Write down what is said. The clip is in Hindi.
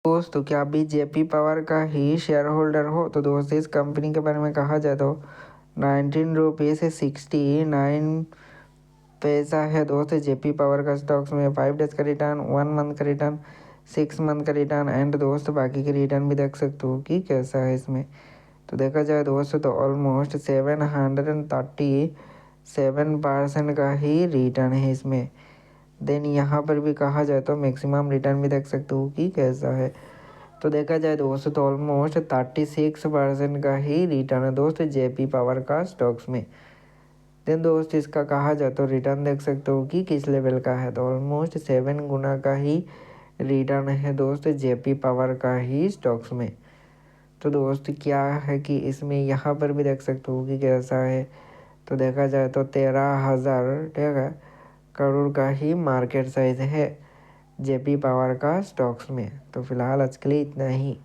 दोस्तों क्या आप भी जेपी पावर का ही शेयर होल्डर हो? तो दोस्तों इस कंपनी के बारे में कहा जाए तो 19 रुपये से 69 पैसा है दोस्तों जेपी पावर का स्टॉक्स में। 5 डेज का रिटर्न, 1 मंथ का रिटर्न, 6 मंथ का रिटर्न एंड दोस्तों बाकी के रिटर्न भी देख सकते हो कि कैसा है इसमें। तो देखा जाए दोस्तों तो ऑलमोस्ट 737% का ही रिटर्न है इसमें। देन यहाँ पर भी कहा जाए तो मैक्सिमम रिटर्न भी देख सकते हो कि कैसा है। तो देखा जाए दोस्तों तो ऑलमोस्ट 36% का ही रिटर्न है दोस्तों जेपी पावर का स्टॉक्स में। देन दोस्त इसका कहा जाए तो रिटर्न देख सकते हो कि किस लेवल का है। तो ऑलमोस्ट 7 गुना का ही रिटर्न है दोस्त जेपी पावर का ही स्टॉक्स में। तो दोस्त क्या है कि इसमें यहाँ पर भी देख सकते हो कि कैसा है। तो देखा जाए तो 13,000 करोड़ का ही मार्केट साइज है जेपी पावर का स्टॉक्स में। तो फिलहाल आज के लिए इतना ही।